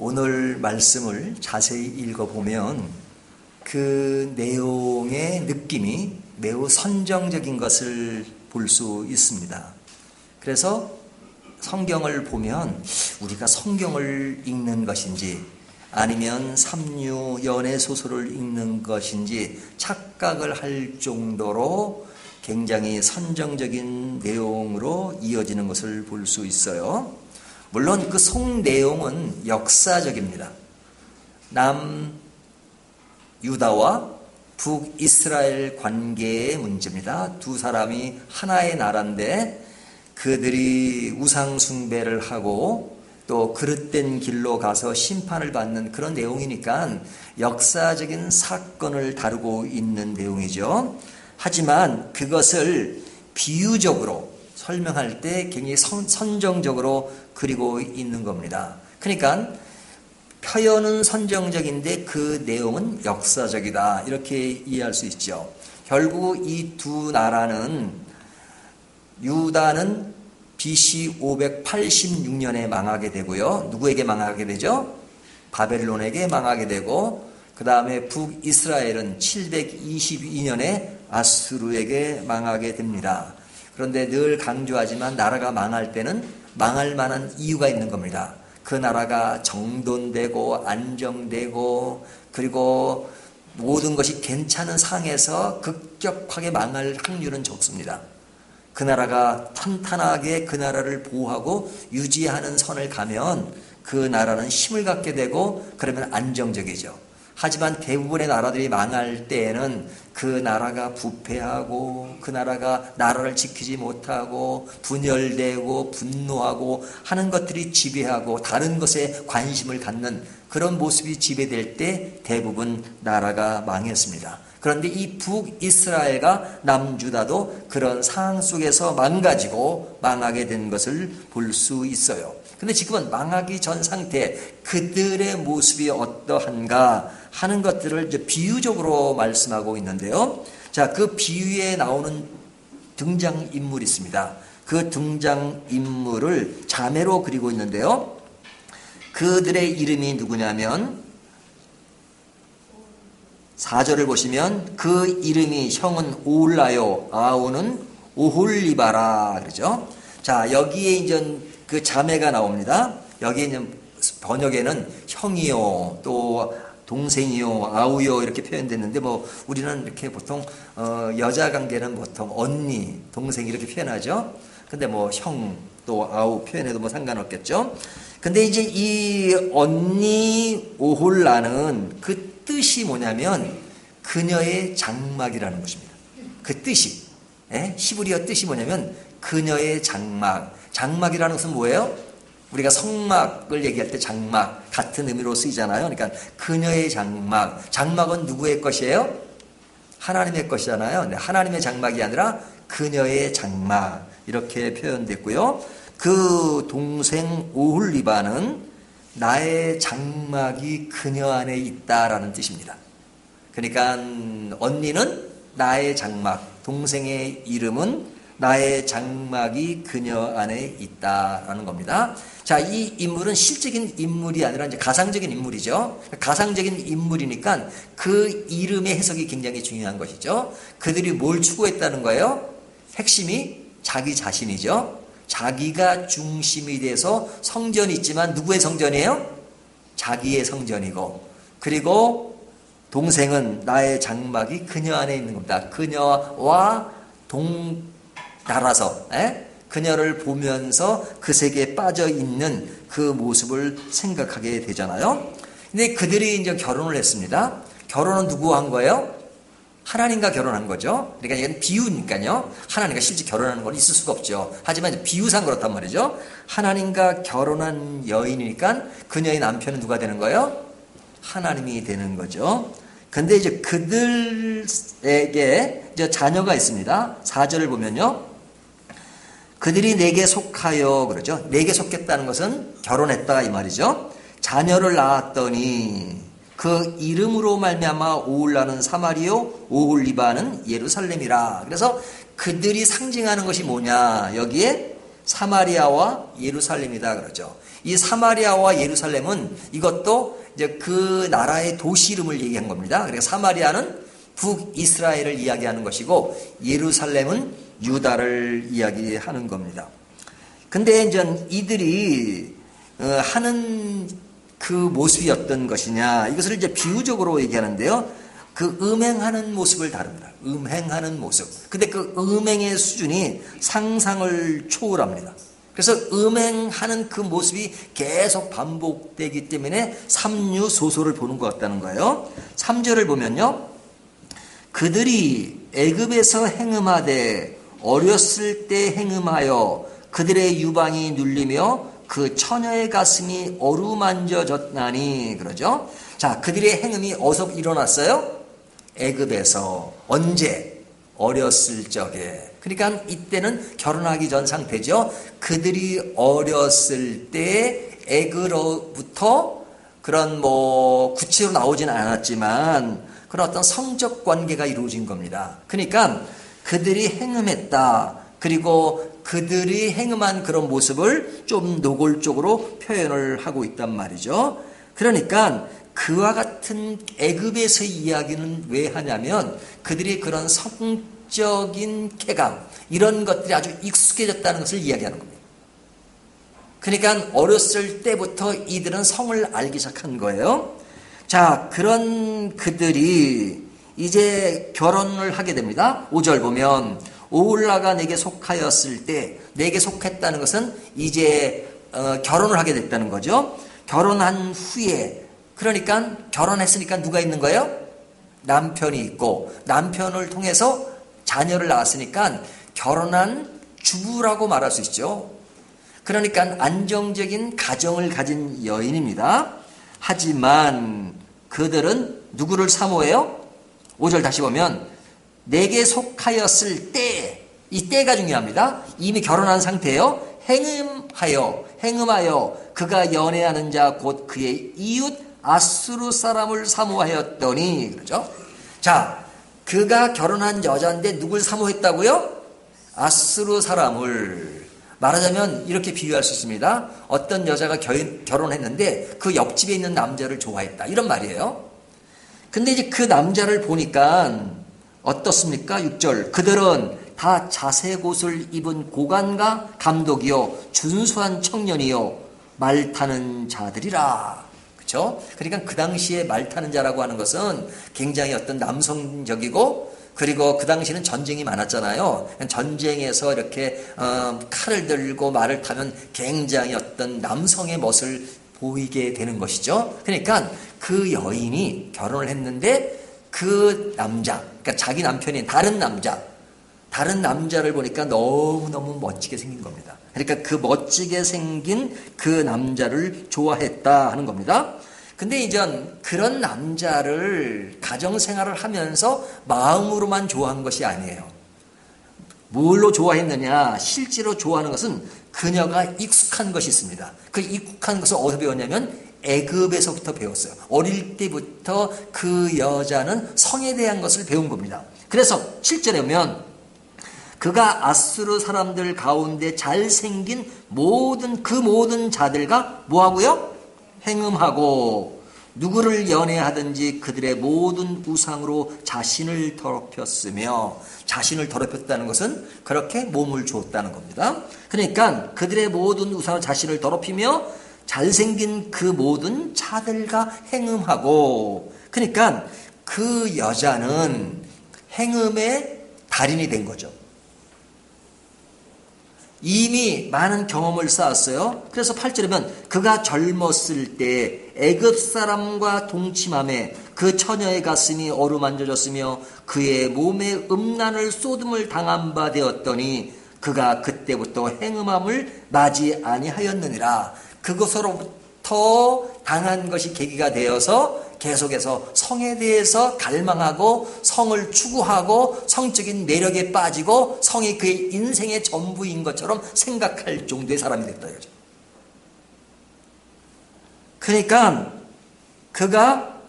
오늘 말씀을 자세히 읽어보면 그 내용의 느낌이 매우 선정적인 것을 볼 수 있습니다. 그래서 성경을 보면 우리가 성경을 읽는 것인지 아니면 삼류 연애 소설을 읽는 것인지 착각을 할 정도로 굉장히 선정적인 내용으로 이어지는 것을 볼 수 있어요. 물론 그 속 내용은 역사적입니다. 남유다와 북이스라엘 관계의 문제입니다. 두 사람이 하나의 나라인데 그들이 우상 숭배를 하고 또 그릇된 길로 가서 심판을 받는 그런 내용이니까 역사적인 사건을 다루고 있는 내용이죠. 하지만 그것을 비유적으로 설명할 때 굉장히 선정적으로 그리고 있는 겁니다. 그러니까 표현은 선정적인데 그 내용은 역사적이다, 이렇게 이해할 수 있죠. 결국 이 두 나라는, 유다는 BC 586년에 망하게 되고요. 누구에게 망하게 되죠? 바벨론에게 망하게 되고, 그 다음에 북이스라엘은 722년에 아수르에게 망하게 됩니다. 그런데 늘 강조하지만 나라가 망할 때는 망할 만한 이유가 있는 겁니다. 그 나라가 정돈되고 안정되고 그리고 모든 것이 괜찮은 상황에서 급격하게 망할 확률은 적습니다. 그 나라가 탄탄하게 그 나라를 보호하고 유지하는 선을 가면 그 나라는 힘을 갖게 되고 그러면 안정적이죠. 하지만 대부분의 나라들이 망할 때에는 그 나라가 부패하고 그 나라가 나라를 지키지 못하고 분열되고 분노하고 하는 것들이 지배하고 다른 것에 관심을 갖는 그런 모습이 지배될 때 대부분 나라가 망했습니다. 그런데 이 북이스라엘과 남유다도 그런 상황 속에서 망가지고 망하게 된 것을 볼 수 있어요. 근데 지금은 망하기 전 상태, 그들의 모습이 어떠한가 하는 것들을 이제 비유적으로 말씀하고 있는데요. 자, 그 비유에 나오는 등장인물이 있습니다. 그 등장인물을 자매로 그리고 있는데요. 그들의 이름이 누구냐면 4절을 보시면 그 이름이 형은 오홀라요, 아우는 오홀리바라 그러죠. 자, 여기에 이제 그 자매가 나옵니다. 여기에 이제 번역에는 형이요, 또 동생이요, 아우요 이렇게 표현됐는데 뭐 우리는 이렇게 보통 여자 관계는 보통 언니, 동생 이렇게 표현하죠. 근데 뭐 형 또 아우 표현해도 뭐 상관없겠죠. 근데 이제 이 언니 오홀라는 그 뜻이 뭐냐면 그녀의 장막이라는 것입니다. 그 뜻이, 히브리어 뜻이 뭐냐면 그녀의 장막. 장막이라는 것은 뭐예요? 우리가 성막을 얘기할 때 장막 같은 의미로 쓰이잖아요. 그러니까 그녀의 장막. 장막은 누구의 것이에요? 하나님의 것이잖아요. 근데 하나님의 장막이 아니라 그녀의 장막 이렇게 표현됐고요. 그 동생 오홀리바는 나의 장막이 그녀 안에 있다라는 뜻입니다. 그러니까 언니는 나의 장막, 동생의 이름은 나의 장막이 그녀 안에 있다라는 겁니다. 자, 이 인물은 실적인 인물이 아니라 이제 가상적인 인물이죠. 가상적인 인물이니까 그 이름의 해석이 굉장히 중요한 것이죠. 그들이 뭘 추구했다는 거예요? 핵심이 자기 자신이죠. 자기가 중심이 돼서 성전이 있지만 누구의 성전이에요? 자기의 성전이고, 그리고 동생은 나의 장막이 그녀 안에 있는 겁니다. 그녀와 동달아서 그녀를 보면서 그 세계에 빠져 있는 그 모습을 생각하게 되잖아요. 근데 그들이 이제 결혼을 했습니다. 결혼은 누구와 한 거예요? 하나님과 결혼한 거죠. 그러니까 이건 비유니까요. 하나님과 실제 결혼하는 건 있을 수가 없죠. 하지만 비유상 그렇단 말이죠. 하나님과 결혼한 여인이니까 그녀의 남편은 누가 되는 거예요? 하나님이 되는 거죠. 근데 이제 그들에게 이제 자녀가 있습니다. 4절을 보면요. 그들이 내게 속하여 그러죠. 내게 속했다는 것은 결혼했다 이 말이죠. 자녀를 낳았더니 그 이름으로 말미암아 오홀라는 사마리요, 오홀리바는 예루살렘이라. 그래서 그들이 상징하는 것이 뭐냐? 여기에 사마리아와 예루살렘이다 그러죠. 이 사마리아와 예루살렘은 이것도 이제 그 나라의 도시 이름을 얘기한 겁니다. 그러니까 사마리아는 북이스라엘을 이야기하는 것이고 예루살렘은 유다를 이야기하는 겁니다. 근데 이제 이들이 하는 그 모습이 어떤 것이냐, 이것을 이제 비유적으로 얘기하는데요. 그 음행하는 모습을 다룹니다. 음행하는 모습. 근데 그 음행의 수준이 상상을 초월합니다. 그래서 음행하는 그 모습이 계속 반복되기 때문에 삼류소설을 보는 것 같다는 거예요. 3절을 보면요. 그들이 애굽에서 행음하되 어렸을 때 행음하여 그들의 유방이 눌리며 그 처녀의 가슴이 어루만져졌나니 그러죠. 자, 그들의 행음이 어디서 일어났어요? 애굽에서. 언제? 어렸을 적에. 그러니까 이때는 결혼하기 전 상태죠. 그들이 어렸을 때 애굽으로부터 그런 구체로 나오진 않았지만 그런 어떤 성적 관계가 이루어진 겁니다. 그러니까 그들이 행음했다. 그리고 그들이 행음한 그런 모습을 좀 노골적으로 표현을 하고 있단 말이죠. 그러니까 그와 같은 애굽에서 이야기는 왜 하냐면 그들이 그런 성적인 쾌감 이런 것들이 아주 익숙해졌다는 것을 이야기하는 겁니다. 그러니까 어렸을 때부터 이들은 성을 알기 시작한 거예요. 자, 그런 그들이 이제 결혼을 하게 됩니다. 5절 보면 오홀라가 내게 속하였을 때, 내게 속했다는 것은 이제 결혼을 하게 됐다는 거죠. 결혼한 후에, 그러니까 결혼했으니까 누가 있는 거예요? 남편이 있고, 남편을 통해서 자녀를 낳았으니까 결혼한 주부라고 말할 수 있죠. 그러니까 안정적인 가정을 가진 여인입니다. 하지만 그들은 누구를 사모해요? 5절 다시 보면 내게 속하였을 때, 이 때가 중요합니다. 이미 결혼한 상태예요. 행음하여 그가 연애하는 자 곧 그의 이웃 아수르 사람을 사모하였더니 그렇죠? 자, 그가 결혼한 여자인데 누굴 사모했다고요? 아수르 사람을. 말하자면 이렇게 비유할 수 있습니다. 어떤 여자가 결혼했는데 그 옆집에 있는 남자를 좋아했다. 이런 말이에요. 근데 이제 그 남자를 보니까 어떻습니까? 6절. 그들은 다 자색 옷을 입은 고관과 감독이요 준수한 청년이요 말 타는 자들이라. 그렇죠? 그러니까 그 당시에 말 타는 자라고 하는 것은 굉장히 어떤 남성적이고 그리고 그 당시에는 전쟁이 많았잖아요. 전쟁에서 이렇게 칼을 들고 말을 타면 굉장히 어떤 남성의 멋을 보이게 되는 것이죠. 그러니까 그 여인이 결혼을 했는데 그 남자, 그러니까 자기 남편이 다른 남자를 보니까 너무너무 멋지게 생긴 겁니다. 그러니까 그 멋지게 생긴 그 남자를 좋아했다 하는 겁니다. 근데 이제 그런 남자를 가정생활을 하면서 마음으로만 좋아한 것이 아니에요. 뭘로 좋아했느냐? 실제로 좋아하는 것은 그녀가 익숙한 것이 있습니다. 그 익숙한 것을 어디서 배웠냐면 애굽에서부터 배웠어요. 어릴 때부터 그 여자는 성에 대한 것을 배운 겁니다. 그래서 7절에 보면 그가 아수르 사람들 가운데 잘생긴 모든 자들과 뭐하고요? 행음하고 누구를 연애하든지 그들의 모든 우상으로 자신을 더럽혔으며, 자신을 더럽혔다는 것은 그렇게 몸을 주었다는 겁니다. 그러니까 그들의 모든 우상으로 자신을 더럽히며 잘생긴 그 모든 자들과 행음하고, 그러니까 그 여자는 행음의 달인이 된 거죠. 이미 많은 경험을 쌓았어요. 그래서 8절이면 그가 젊었을 때 애굽 사람과 동침함에 그 처녀의 가슴이 어루만져졌으며 그의 몸에 음란을 쏟음을 당한 바 되었더니 그가 그때부터 행음함을 맞이 아니하였느니라. 그것으로부터 당한 것이 계기가 되어서 계속해서 성에 대해서 갈망하고 성을 추구하고 성적인 매력에 빠지고 성이 그의 인생의 전부인 것처럼 생각할 정도의 사람이 됐다 이거죠. 그러니까 그가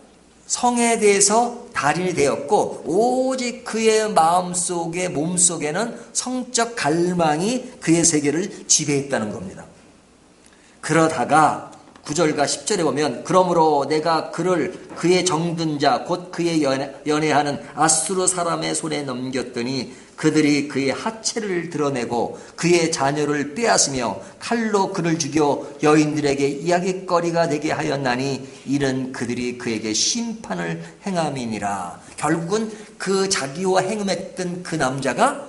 성에 대해서 달인이 되었고 오직 그의 마음속에 몸속에는 성적 갈망이 그의 세계를 지배했다는 겁니다. 그러다가 9절과 10절에 보면 그러므로 내가 그의 정든 자 곧 그의 연애하는 아수르 사람의 손에 넘겼더니 그들이 그의 하체를 드러내고 그의 자녀를 빼앗으며 칼로 그를 죽여 여인들에게 이야깃거리가 되게 하였나니 이는 그들이 그에게 심판을 행함이니라. 결국은 그 자기와 행음했던 그 남자가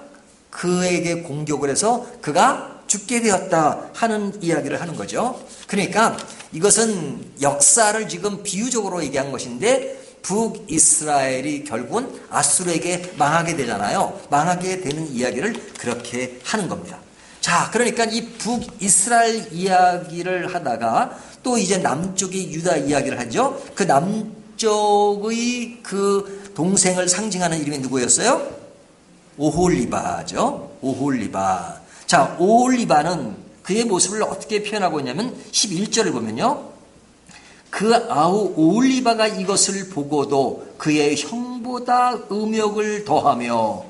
그에게 공격을 해서 그가 죽게 되었다 하는 이야기를 하는 거죠. 그러니까 이것은 역사를 지금 비유적으로 얘기한 것인데 북이스라엘이 결국은 아수르에게 망하게 되잖아요. 망하게 되는 이야기를 그렇게 하는 겁니다. 자, 그러니까 이 북이스라엘 이야기를 하다가 또 이제 남쪽의 유다 이야기를 하죠. 그 남쪽의 그 동생을 상징하는 이름이 누구였어요? 오홀리바죠. 오홀리바. 자, 오홀리바는 그의 모습을 어떻게 표현하고 있냐면 11절을 보면요. 그 아우 오홀리바가 이것을 보고도 그의 형보다 음욕을 더하며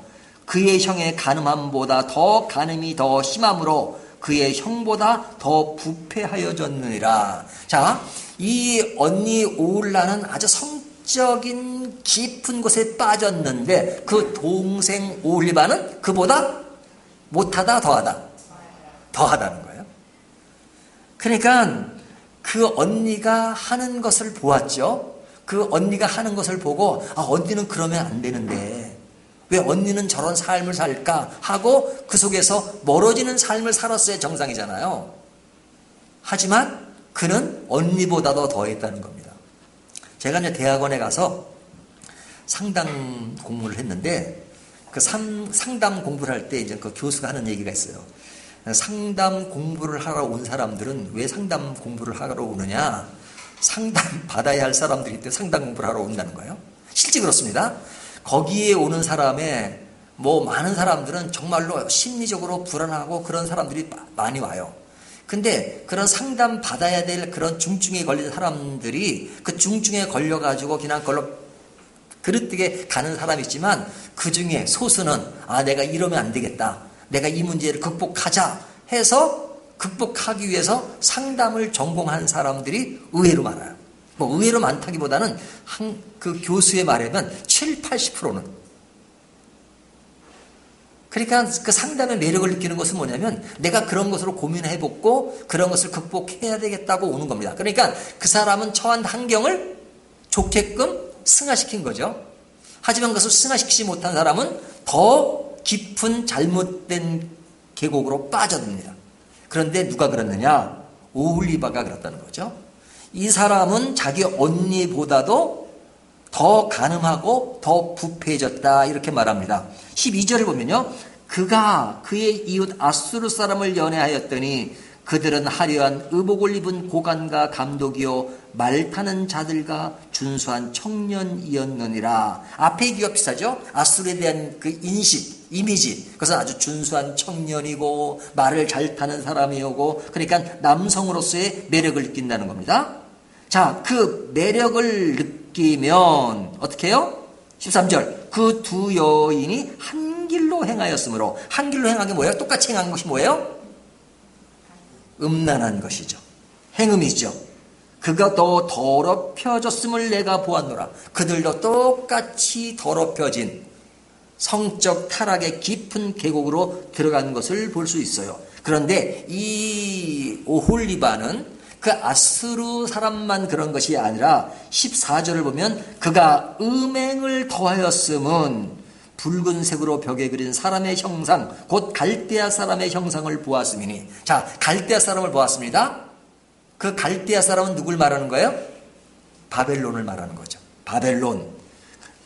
그의 형의 간음함보다 더 간음이 더 심함으로 그의 형보다 더 부패하여졌느니라. 자, 이 언니 오홀라는 아주 성적인 깊은 곳에 빠졌는데 그 동생 오홀리바는 그보다 못하다 더하다는 거예요. 그러니까 그 언니가 하는 것을 보았죠. 그 언니가 하는 것을 보고 언니는 그러면 안 되는데 왜 언니는 저런 삶을 살까 하고 그 속에서 멀어지는 삶을 살았어야 정상이잖아요. 하지만 그는 언니보다도 더했다는 겁니다. 제가 이제 대학원에 가서 상담 공부를 했는데 그 상담 공부를 할 때 이제 그 교수가 하는 얘기가 있어요. 상담 공부를 하러 온 사람들은 왜 상담 공부를 하러 오느냐? 상담 받아야 할 사람들이 때 상담 공부를 하러 온다는 거예요. 실제 그렇습니다. 거기에 오는 사람의 많은 사람들은 정말로 심리적으로 불안하고 그런 사람들이 많이 와요. 근데 그런 상담 받아야 될 그런 중증에 걸린 사람들이 그 중증에 걸려가지고 그냥 그걸로 그릇되게 가는 사람이 있지만 그 중에 소수는 내가 이러면 안 되겠다. 내가 이 문제를 극복하자 해서 극복하기 위해서 상담을 전공한 사람들이 의외로 많아요. 의외로 많다기보다는 그 교수의 말에는 7, 80%는. 그러니까 그 상담의 매력을 느끼는 것은 뭐냐면 내가 그런 것으로 고민해보고 그런 것을 극복해야 되겠다고 오는 겁니다. 그러니까 그 사람은 처한 환경을 좋게끔 승화시킨 거죠. 하지만 그것을 승화시키지 못한 사람은 더 깊은 잘못된 계곡으로 빠져듭니다. 그런데 누가 그랬느냐? 오홀리바가 그랬다는 거죠. 이 사람은 자기 언니보다도 더 간음하고 더 부패해졌다 이렇게 말합니다. 12절을 보면요. 그가 그의 이웃 아수르 사람을 연애하였더니 그들은 화려한 의복을 입은 고관과 감독이요 말 타는 자들과 준수한 청년이었느니라. 앞에 얘기가 비슷하죠. 아수르에 대한 그 인식, 이미지, 그것은 아주 준수한 청년이고 말을 잘 타는 사람이고 그러니까 남성으로서의 매력을 느낀다는 겁니다. 자, 그 매력을 느끼면 어떻게 해요? 13절 그 두 여인이 한 길로 행하였으므로 한 길로 행한 게 뭐예요? 똑같이 행한 것이 뭐예요? 음란한 것이죠. 행음이죠. 그가 더 더럽혀졌음을 내가 보았노라. 그들도 똑같이 더럽혀진 성적 타락의 깊은 계곡으로 들어간 것을 볼 수 있어요. 그런데 이 오홀리바는 그 아수르 사람만 그런 것이 아니라 14절을 보면 그가 음행을 더하였음은 붉은색으로 벽에 그린 사람의 형상 곧 갈대아 사람의 형상을 보았음이니. 자, 갈대아 사람을 보았습니다. 그 갈대아 사람은 누굴 말하는 거예요? 바벨론을 말하는 거죠. 바벨론.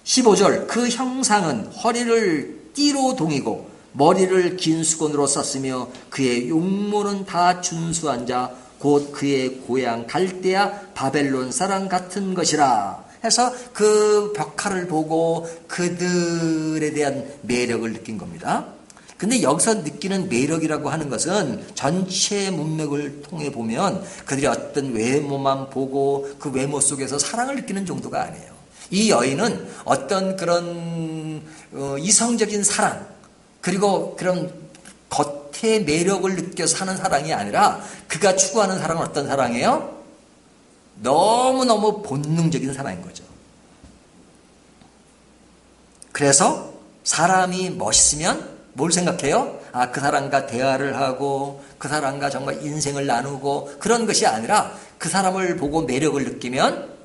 15절 그 형상은 허리를 띠로 동이고 머리를 긴 수건으로 썼으며 그의 용모는 다 준수한 자 곧 그의 고향 갈대아 바벨론 사람 같은 것이라 해서 그 벽화를 보고 그들에 대한 매력을 느낀 겁니다. 근데 여기서 느끼는 매력이라고 하는 것은 전체 문맥을 통해 보면 그들이 어떤 외모만 보고 그 외모 속에서 사랑을 느끼는 정도가 아니에요. 이 여인은 어떤 그런 이성적인 사랑 그리고 그런 겉의 매력을 느껴서 하는 사랑이 아니라 그가 추구하는 사랑은 어떤 사랑이에요? 너무너무 본능적인 사랑인 거죠. 그래서 사람이 멋있으면 뭘 생각해요? 아, 그 사람과 대화를 하고 그 사람과 정말 인생을 나누고 그런 것이 아니라 그 사람을 보고 매력을 느끼면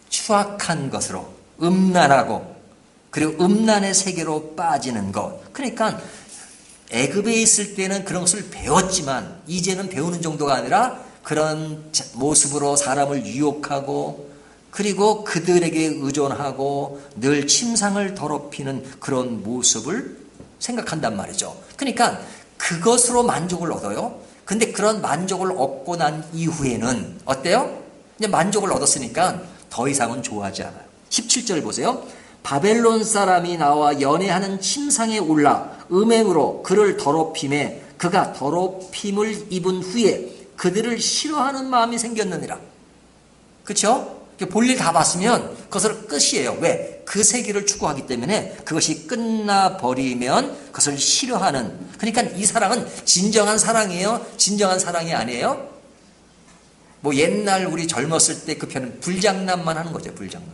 추악한 것으로 음란하고 그리고 음란의 세계로 빠지는 것. 그러니까 애굽에 있을 때는 그런 것을 배웠지만 이제는 배우는 정도가 아니라 그런 모습으로 사람을 유혹하고 그리고 그들에게 의존하고 늘 침상을 더럽히는 그런 모습을 생각한단 말이죠. 그러니까 그것으로 만족을 얻어요. 근데 그런 만족을 얻고 난 이후에는 어때요? 이제 만족을 얻었으니까 더 이상은 좋아하지 않아요. 17절 보세요. 바벨론 사람이 나와 연애하는 침상에 올라 음행으로 그를 더럽힘에 그가 더럽힘을 입은 후에 그들을 싫어하는 마음이 생겼느니라. 그렇죠? 볼일 다 봤으면 그것을 끝이에요. 왜? 그 세계를 추구하기 때문에 그것이 끝나버리면 그것을 싫어하는. 그러니까 이 사랑은 진정한 사랑이에요? 진정한 사랑이 아니에요? 뭐 옛날 우리 젊었을 때 그 표현은 불장난만 하는 거죠. 불장난.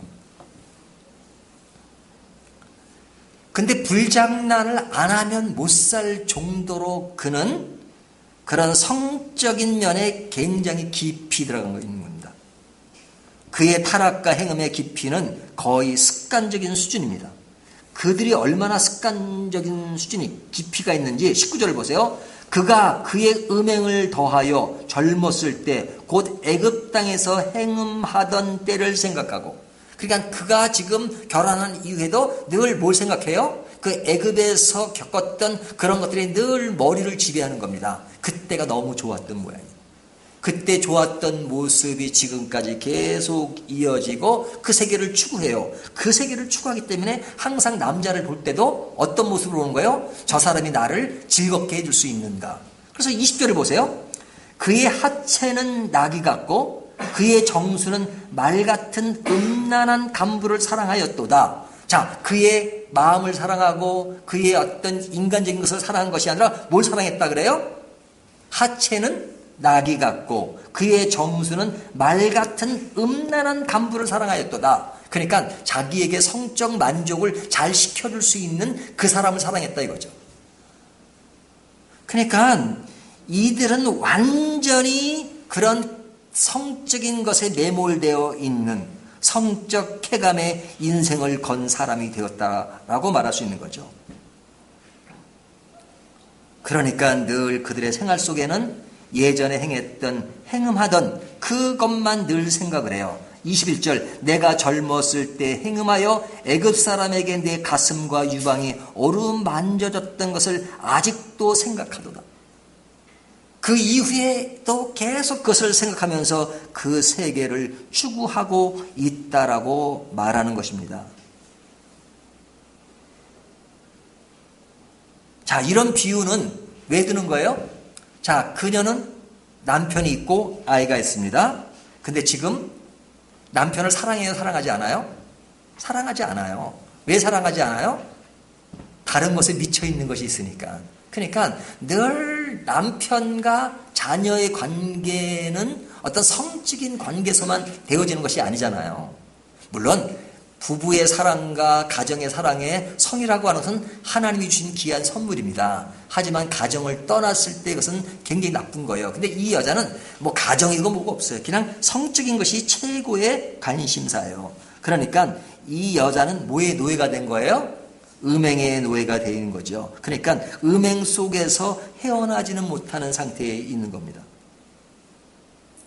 근데 불장난을 안 하면 못 살 정도로 그는 그런 성적인 면에 굉장히 깊이 들어간 거 있는 겁니다. 그의 타락과 행음의 깊이는 거의 습관적인 수준입니다. 그들이 얼마나 습관적인 수준이 깊이가 있는지 19절을 보세요. 그가 그의 음행을 더하여 젊었을 때 곧 애굽 땅에서 행음하던 때를 생각하고 그러니까 그가 지금 결혼한 이후에도 늘 뭘 생각해요? 그 애굽에서 겪었던 그런 것들이 늘 머리를 지배하는 겁니다. 그때가 너무 좋았던 모양이에요. 그때 좋았던 모습이 지금까지 계속 이어지고 그 세계를 추구해요. 그 세계를 추구하기 때문에 항상 남자를 볼 때도 어떤 모습으로 오는 거예요? 저 사람이 나를 즐겁게 해줄 수 있는가. 그래서 20절을 보세요. 그의 하체는 나귀 같고 그의 정수는 말 같은 음란한 간부를 사랑하였도다. 자, 그의 마음을 사랑하고 그의 어떤 인간적인 것을 사랑한 것이 아니라 뭘 사랑했다 그래요? 하체는 나귀 같고 그의 정수는 말 같은 음란한 간부를 사랑하였도다. 그러니까 자기에게 성적 만족을 잘 시켜줄 수 있는 그 사람을 사랑했다 이거죠. 그러니까 이들은 완전히 그런 성적인 것에 매몰되어 있는 성적 쾌감에 인생을 건 사람이 되었다라고 말할 수 있는 거죠. 그러니까 늘 그들의 생활 속에는 예전에 행했던 행음하던 그것만 늘 생각을 해요. 21절 내가 젊었을 때 행음하여 애굽 사람에게 내 가슴과 유방이 어루만져졌던 것을 아직도 생각하도다. 그 이후에 또 계속 그것을 생각하면서 그 세계를 추구하고 있다라고 말하는 것입니다. 자, 이런 비유는 왜 드는 거예요? 자, 그녀는 남편이 있고 아이가 있습니다. 근데 지금 남편을 사랑해요? 사랑하지 않아요? 사랑하지 않아요. 왜 사랑하지 않아요? 다른 것에 미쳐 있는 것이 있으니까. 그러니까 늘 남편과 자녀의 관계는 어떤 성적인 관계에서만 되어지는 것이 아니잖아요. 물론 부부의 사랑과 가정의 사랑에 성이라고 하는 것은 하나님이 주신 귀한 선물입니다. 하지만 가정을 떠났을 때 그것은 굉장히 나쁜 거예요. 근데 이 여자는 뭐 가정이고 뭐가 없어요. 그냥 성적인 것이 최고의 관심사예요. 그러니까 이 여자는 뭐의 노예가 된 거예요? 음행의 노예가 되는 거죠. 그러니까 음행 속에서 헤어나지는 못하는 상태에 있는 겁니다.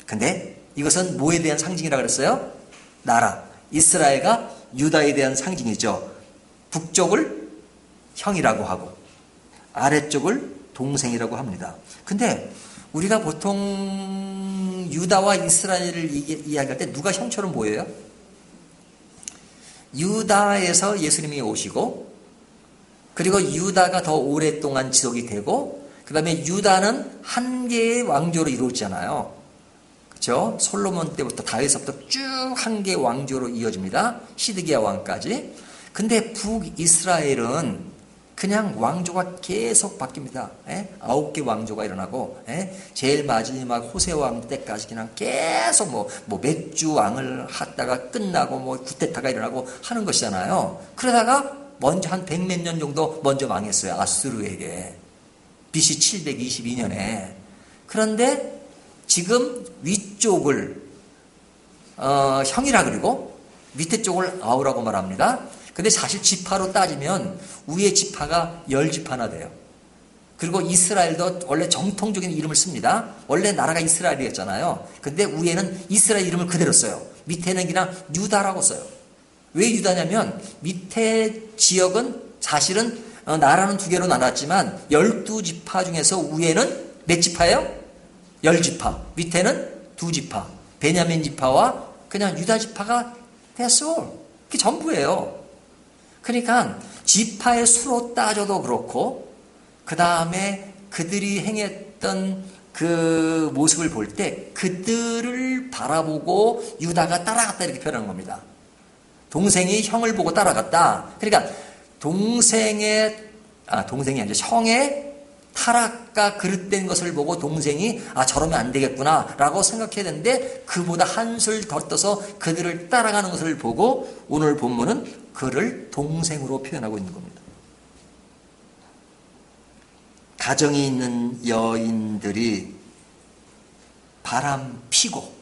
근데 이것은 뭐에 대한 상징이라고 그랬어요? 나라. 이스라엘과 유다에 대한 상징이죠. 북쪽을 형이라고 하고 아래쪽을 동생이라고 합니다. 근데 우리가 보통 유다와 이스라엘을 이야기할 때 누가 형처럼 보여요? 유다에서 예수님이 오시고 그리고 유다가 더 오랫동안 지속이 되고 그 다음에 유다는 한 개의 왕조로 이루어지잖아요. 저 솔로몬 때부터 다윗서부터 쭉 한 개 왕조로 이어집니다. 시드기야 왕까지. 근데 북이스라엘은 그냥 왕조가 계속 바뀝니다. 9개 왕조가 일어나고, 제일 마지막 호세 왕 때까지 그냥 계속 뭐 맥주 왕을 하다가 끝나고 뭐 구테타가 일어나고 하는 것이잖아요. 그러다가 먼저 한 100몇 년 정도 먼저 망했어요. 아수르에게. BC 722년에. 그런데 지금 위쪽을 형이라 그리고 밑에 쪽을 아우라고 말합니다. 근데 사실 지파로 따지면 위의 지파가 10지파나 돼요. 그리고 이스라엘도 원래 정통적인 이름을 씁니다. 원래 나라가 이스라엘이었잖아요. 근데 위에는 이스라엘 이름을 그대로 써요. 밑에는 그냥 유다라고 써요. 왜 유다냐면 밑에 지역은 사실은 나라는 두 개로 나눴지만 12지파 중에서 위에는 몇 지파예요? 10지파. 밑에는 2지파. 베냐민 지파와 그냥 유다 지파가 됐어. 그게 전부예요. 그러니까 지파의 수로 따져도 그렇고 그 다음에 그들이 행했던 그 모습을 볼 때 그들을 바라보고 유다가 따라갔다 이렇게 표현한 겁니다. 동생이 형을 보고 따라갔다. 그러니까 동생이 아니라 형의 타락과 그릇된 것을 보고 동생이 저러면 안 되겠구나 라고 생각해야 되는데 그보다 한술 더 떠서 그들을 따라가는 것을 보고 오늘 본문은 그를 동생으로 표현하고 있는 겁니다. 가정이 있는 여인들이 바람 피고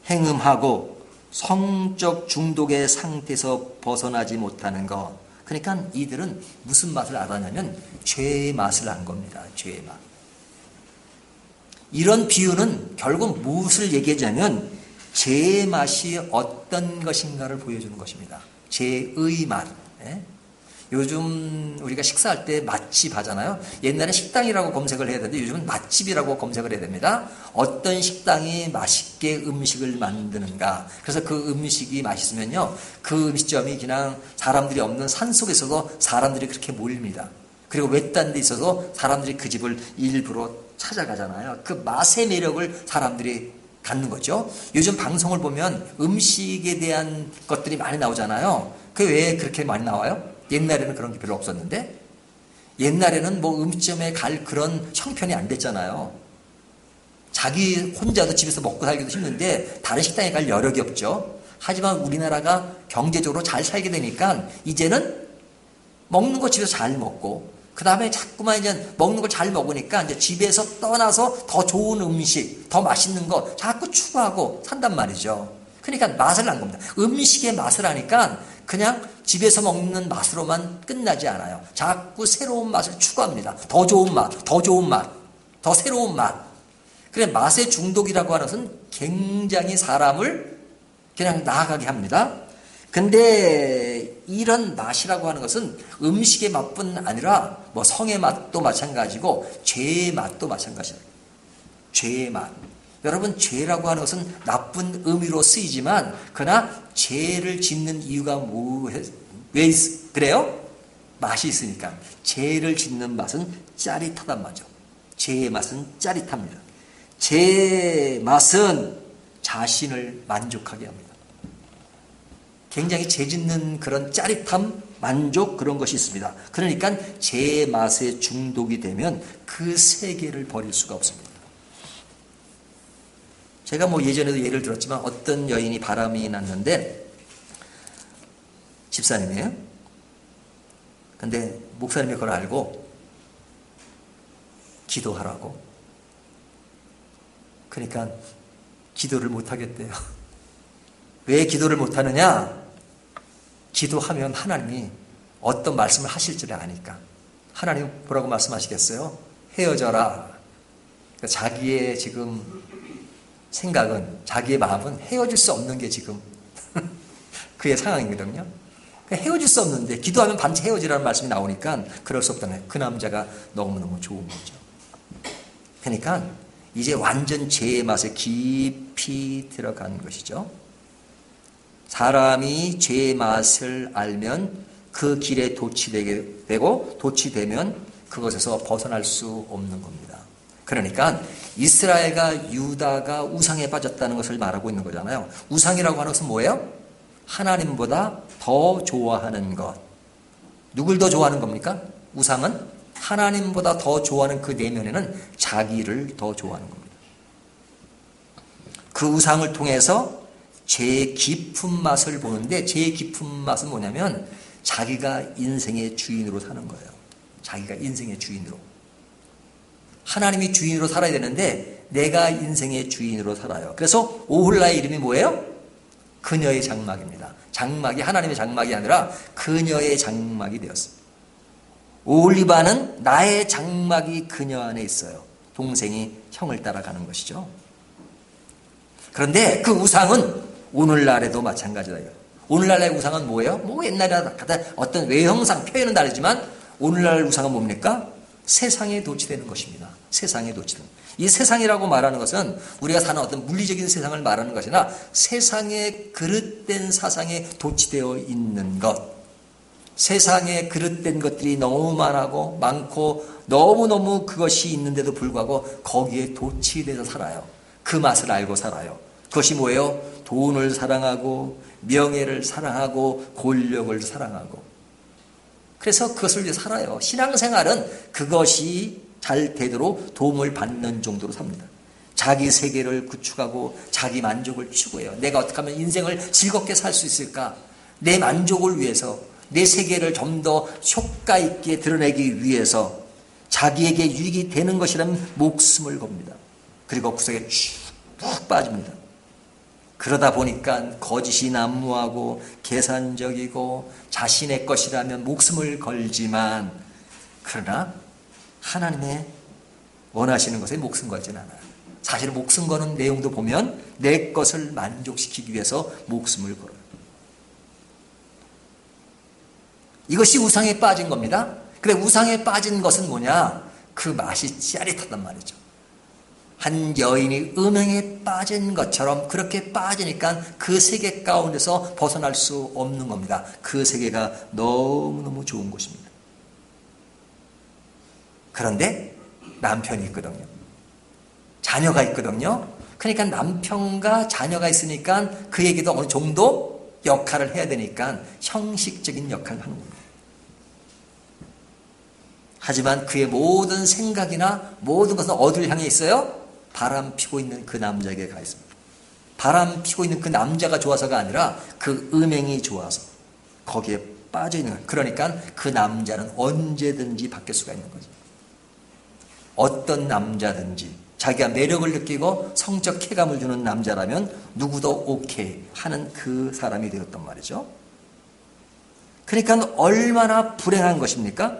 행음하고 성적 중독의 상태에서 벗어나지 못하는 것. 그러니까 이들은 무슨 맛을 알았냐면 죄의 맛을 안 겁니다. 죄의 맛. 이런 비유는 결국 무엇을 얘기하냐면 죄의 맛이 어떤 것인가를 보여주는 것입니다. 죄의 맛. 요즘 우리가 식사할 때 맛집 하잖아요. 옛날에 식당이라고 검색을 해야 되는데 요즘은 맛집이라고 검색을 해야 됩니다. 어떤 식당이 맛있게 음식을 만드는가. 그래서 그 음식이 맛있으면요. 그 음식점이 그냥 사람들이 없는 산속에서도 사람들이 그렇게 몰립니다. 그리고 외딴 데 있어서 사람들이 그 집을 일부러 찾아가잖아요. 그 맛의 매력을 사람들이 갖는 거죠. 요즘 방송을 보면 음식에 대한 것들이 많이 나오잖아요. 그 왜 그렇게 많이 나와요? 옛날에는 그런 게 별로 없었는데 옛날에는 뭐 음식점에 갈 그런 형편이 안 됐잖아요. 자기 혼자도 집에서 먹고 살기도 힘든데 다른 식당에 갈 여력이 없죠. 하지만 우리나라가 경제적으로 잘 살게 되니까 이제는 먹는 거 집에서 잘 먹고 그 다음에 자꾸만 이제 먹는 걸 잘 먹으니까 이제 집에서 떠나서 더 좋은 음식, 더 맛있는 거 자꾸 추구하고 산단 말이죠. 그러니까 맛을 안 겁니다. 음식의 맛을 하니까 그냥 집에서 먹는 맛으로만 끝나지 않아요. 자꾸 새로운 맛을 추구합니다. 더 좋은 맛, 더 좋은 맛, 더 새로운 맛. 그래 맛의 중독이라고 하는 것은 굉장히 사람을 그냥 나아가게 합니다. 근데 이런 맛이라고 하는 것은 음식의 맛뿐 아니라 뭐 성의 맛도 마찬가지고 죄의 맛도 마찬가지입니다. 죄의 맛. 여러분 죄라고 하는 것은 나쁜 의미로 쓰이지만 그러나 죄를 짓는 이유가 왜 그래요? 맛이 있으니까. 죄를 짓는 맛은 짜릿하단 말이죠. 죄의 맛은 짜릿합니다. 죄의 맛은 자신을 만족하게 합니다. 굉장히 죄 짓는 그런 짜릿함, 만족 그런 것이 있습니다. 그러니까 죄의 맛에 중독이 되면 그 세계를 버릴 수가 없습니다. 제가 뭐 예전에도 예를 들었지만 어떤 여인이 바람이 났는데 집사님이에요. 근데 목사님이 그걸 알고 기도하라고. 그러니까 기도를 못 하겠대요. 왜 기도를 못 하느냐? 기도하면 하나님이 어떤 말씀을 하실 줄 아니까. 하나님 뭐라고 말씀하시겠어요? 헤어져라. 그러니까 자기의 지금 생각은, 자기의 마음은 헤어질 수 없는 게 지금 그의 상황이거든요. 헤어질 수 없는데 기도하면 반드시 헤어지라는 말씀이 나오니까 그럴 수 없다는 거예요. 그 남자가 너무너무 좋은 거죠. 그러니까 이제 완전 죄의 맛에 깊이 들어간 것이죠. 사람이 죄의 맛을 알면 그 길에 도취되게 되고 도취되면 그것에서 벗어날 수 없는 겁니다. 그러니까 이스라엘과 유다가 우상에 빠졌다는 것을 말하고 있는 거잖아요. 우상이라고 하는 것은 뭐예요? 하나님보다 더 좋아하는 것. 누굴 더 좋아하는 겁니까? 우상은 하나님보다 더 좋아하는 그 내면에는 자기를 더 좋아하는 겁니다. 그 우상을 통해서 죄의 깊은 맛을 보는데, 죄의 깊은 맛은 뭐냐면 자기가 인생의 주인으로 사는 거예요. 자기가 인생의 주인으로. 하나님이 주인으로 살아야 되는데 내가 인생의 주인으로 살아요. 그래서 오홀라의 이름이 뭐예요? 그녀의 장막입니다. 장막이 하나님의 장막이 아니라 그녀의 장막이 되었습니다. 오홀리바는 나의 장막이 그녀 안에 있어요. 동생이 형을 따라가는 것이죠. 그런데 그 우상은 오늘날에도 마찬가지다. 오늘날의 우상은 뭐예요? 뭐 옛날에 어떤 외형상 표현은 다르지만 오늘날 우상은 뭡니까? 세상에 도취되는 것입니다. 세상에 도취되는. 이 세상이라고 말하는 것은 우리가 사는 어떤 물리적인 세상을 말하는 것이 아니라 세상에 그릇된 사상에 도취되어 있는 것. 세상에 그릇된 것들이 너무 많고 너무너무 그것이 있는데도 불구하고 거기에 도취돼서 살아요. 그 맛을 알고 살아요. 그것이 뭐예요? 돈을 사랑하고 명예를 사랑하고 권력을 사랑하고, 그래서 그것을 위해 살아요. 신앙생활은 그것이 잘 되도록 도움을 받는 정도로 삽니다. 자기 세계를 구축하고 자기 만족을 추구해요. 내가 어떻게 하면 인생을 즐겁게 살 수 있을까? 내 만족을 위해서, 내 세계를 좀 더 효과 있게 드러내기 위해서 자기에게 유익이 되는 것이라면 목숨을 겁니다. 그리고 그 속에 쭉 빠집니다. 그러다 보니까 거짓이 난무하고 계산적이고 자신의 것이라면 목숨을 걸지만, 그러나 하나님의 원하시는 것에 목숨 걸지는 않아요. 사실 목숨 거는 내용도 보면 내 것을 만족시키기 위해서 목숨을 걸어요. 이것이 우상에 빠진 겁니다. 근데 우상에 빠진 것은 뭐냐? 그 맛이 짜릿하단 말이죠. 한 여인이 음행에 빠진 것처럼 그렇게 빠지니까 그 세계 가운데서 벗어날 수 없는 겁니다. 그 세계가 너무너무 좋은 곳입니다. 그런데 남편이 있거든요. 자녀가 있거든요. 그러니까 남편과 자녀가 있으니까 그에게도 어느 정도 역할을 해야 되니까 형식적인 역할을 하는 겁니다. 하지만 그의 모든 생각이나 모든 것은 어디를 향해 있어요? 바람 피고 있는 그 남자에게 가 있습니다. 바람 피고 있는 그 남자가 좋아서가 아니라 그 음행이 좋아서 거기에 빠져 있는 거예요. 그러니까 그 남자는 언제든지 바뀔 수가 있는 거죠. 어떤 남자든지 자기가 매력을 느끼고 성적 쾌감을 주는 남자라면 누구도 오케이 하는 그 사람이 되었단 말이죠. 그러니까 얼마나 불행한 것입니까?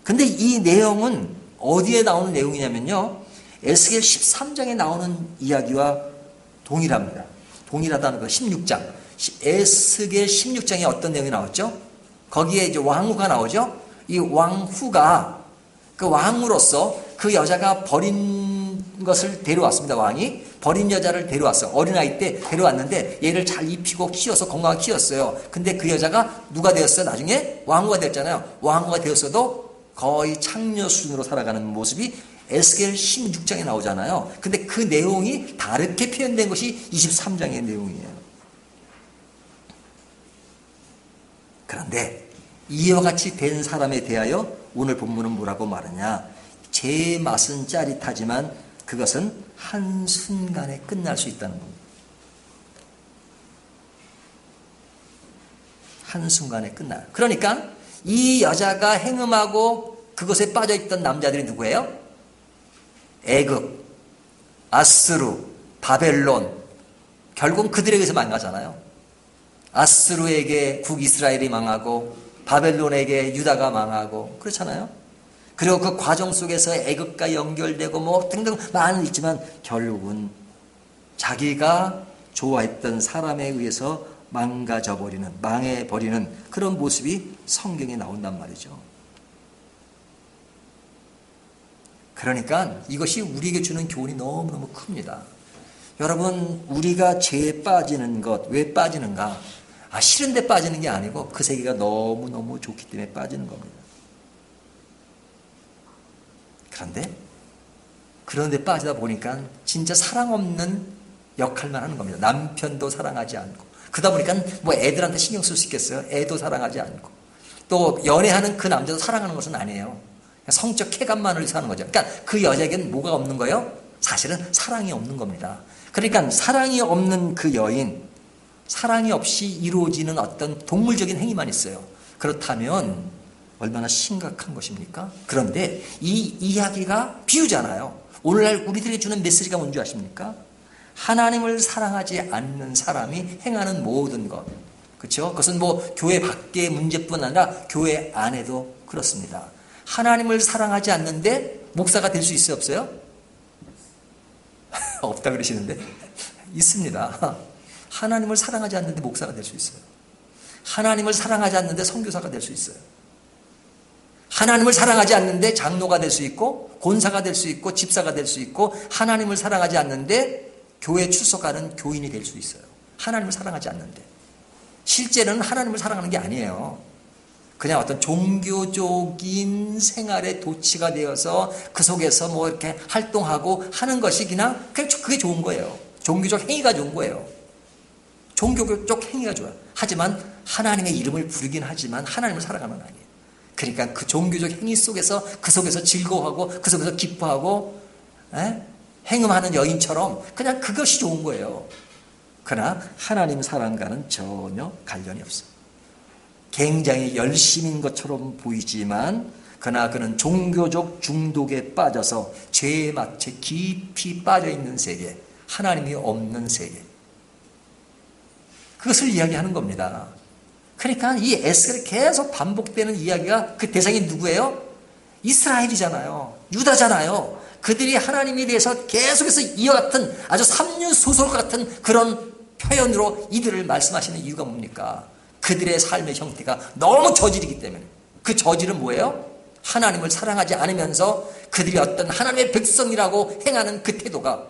근데 이 내용은 어디에 나오는 내용이냐면요, 에스겔 13장에 나오는 이야기와 동일합니다. 동일하다는 거 16장. 에스겔 16장에 어떤 내용이 나왔죠? 거기에 이제 왕후가 나오죠? 이 왕후가 그 왕으로서 그 여자가 버린 것을 데려왔습니다. 왕이 버린 여자를 데려왔어요. 어린아이 때 데려왔는데 얘를 잘 입히고 키워서 건강하게 키웠어요. 근데 그 여자가 누가 되었어요? 나중에 왕후가 됐잖아요. 왕후가 되었어도 거의 창녀 수준으로 살아가는 모습이 에스겔 16장에 나오잖아요. 근데 그 내용이 다르게 표현된 것이 23장의 내용이에요. 그런데 이와 같이 된 사람에 대하여 오늘 본문은 뭐라고 말하냐? 제 맛은 짜릿하지만 그것은 한순간에 끝날 수 있다는 겁니다. 한순간에 끝나요. 그러니까 이 여자가 행음하고 그것에 빠져있던 남자들이 누구예요? 애굽, 아스루, 바벨론. 결국 그들에게서 망하잖아요. 아스루에게 북이스라엘이 망하고 바벨론에게 유다가 망하고 그렇잖아요. 그리고 그 과정 속에서 애굽과 연결되고 뭐 등등 많은 있지만 결국은 자기가 좋아했던 사람에 의해서 망가져버리는, 망해버리는 그런 모습이 성경에 나온단 말이죠. 그러니까 이것이 우리에게 주는 교훈이 너무너무 큽니다. 여러분, 우리가 죄에 빠지는 것, 왜 빠지는가? 싫은데 빠지는 게 아니고 그 세계가 너무너무 좋기 때문에 빠지는 겁니다. 그런데 빠지다 보니까 진짜 사랑 없는 역할만 하는 겁니다. 남편도 사랑하지 않고. 그러다 보니까 뭐 애들한테 신경 쓸 수 있겠어요? 애도 사랑하지 않고. 또 연애하는 그 남자도 사랑하는 것은 아니에요. 성적 쾌감만을 위해서 하는 거죠. 그러니까 그 여자에게는 뭐가 없는 거예요? 사실은 사랑이 없는 겁니다. 그러니까 사랑이 없는 그 여인, 사랑이 없이 이루어지는 어떤 동물적인 행위만 있어요. 그렇다면 얼마나 심각한 것입니까? 그런데 이 이야기가 비유잖아요. 오늘날 우리들에게 주는 메시지가 뭔지 아십니까? 하나님을 사랑하지 않는 사람이 행하는 모든 것. 그렇죠? 그것은 뭐 교회 밖의 문제뿐 아니라 교회 안에도 그렇습니다. 하나님을 사랑하지 않는데 목사가 될 수 있어요? 없어요? 없다 그러시는데 있습니다. 하나님을 사랑하지 않는데 목사가 될 수 있어요. 하나님을 사랑하지 않는데 선교사가 될 수 있어요. 하나님을 사랑하지 않는데 장로가 될 수 있고 권사가 될 수 있고 집사가 될 수 있고 하나님을 사랑하지 않는데 교회 출석하는 교인이 될 수 있어요. 하나님을 사랑하지 않는데. 실제로는 하나님을 사랑하는 게 아니에요. 그냥 어떤 종교적인 생활에 도취가 되어서 그 속에서 뭐 이렇게 활동하고 하는 것이 그냥 그게 좋은 거예요. 종교적 행위가 좋은 거예요. 종교적 행위가 좋아요. 하지만 하나님의 이름을 부르긴 하지만 하나님을 사랑하는 건 아니에요. 그러니까 그 종교적 행위 속에서 그 속에서 즐거워하고 그 속에서 기뻐하고 행음하는 여인처럼 그냥 그것이 좋은 거예요. 그러나 하나님 사랑과는 전혀 관련이 없어요. 굉장히 열심인 것처럼 보이지만 그러나 그는 종교적 중독에 빠져서 죄에 마치 깊이 빠져있는 세계, 하나님이 없는 세계, 그것을 이야기하는 겁니다. 그러니까 이 에스겔에 계속 반복되는 이야기가 그 대상이 누구예요? 이스라엘이잖아요. 유다잖아요. 그들이 하나님에 대해서 계속해서 이와 같은 아주 삼류소설 같은 그런 표현으로 이들을 말씀하시는 이유가 뭡니까? 그들의 삶의 형태가 너무 저질이기 때문에. 그 저질은 뭐예요? 하나님을 사랑하지 않으면서 그들이 어떤 하나님의 백성이라고 행하는 그 태도가,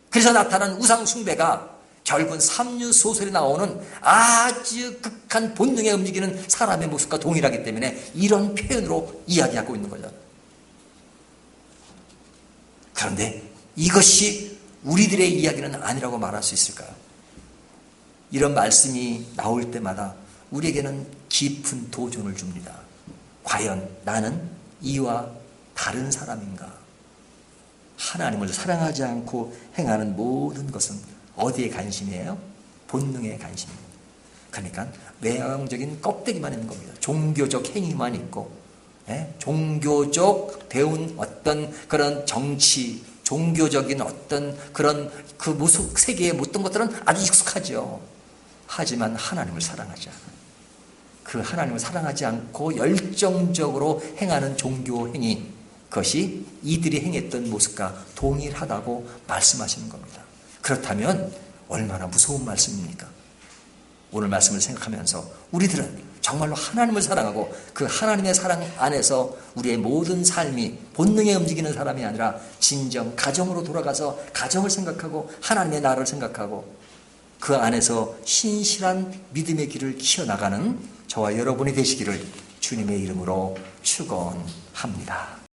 그래서 나타난 우상 숭배가 결국은 삼류소설에 나오는 아주 극한 본능에 움직이는 사람의 모습과 동일하기 때문에 이런 표현으로 이야기하고 있는 거죠. 그런데 이것이 우리들의 이야기는 아니라고 말할 수 있을까요? 이런 말씀이 나올 때마다 우리에게는 깊은 도전을 줍니다. 과연 나는 이와 다른 사람인가? 하나님을 사랑하지 않고 행하는 모든 것은 어디에 관심이에요? 본능에 관심입니다. 그러니까 외형적인 껍데기만 있는 겁니다. 종교적 행위만 있고, 종교적 배운 어떤 그런 정치, 종교적인 어떤 그런 그 모습 세계의 어떤 것들은 아주 익숙하죠. 하지만 하나님을 사랑하지 않아요. 그 하나님을 사랑하지 않고 열정적으로 행하는 종교 행위, 그것이 이들이 행했던 모습과 동일하다고 말씀하시는 겁니다. 그렇다면 얼마나 무서운 말씀입니까? 오늘 말씀을 생각하면서 우리들은 정말로 하나님을 사랑하고 그 하나님의 사랑 안에서 우리의 모든 삶이 본능에 움직이는 사람이 아니라 진정 가정으로 돌아가서 가정을 생각하고 하나님의 나라를 생각하고 그 안에서 신실한 믿음의 길을 키워나가는 저와 여러분이 되시기를 주님의 이름으로 축원합니다.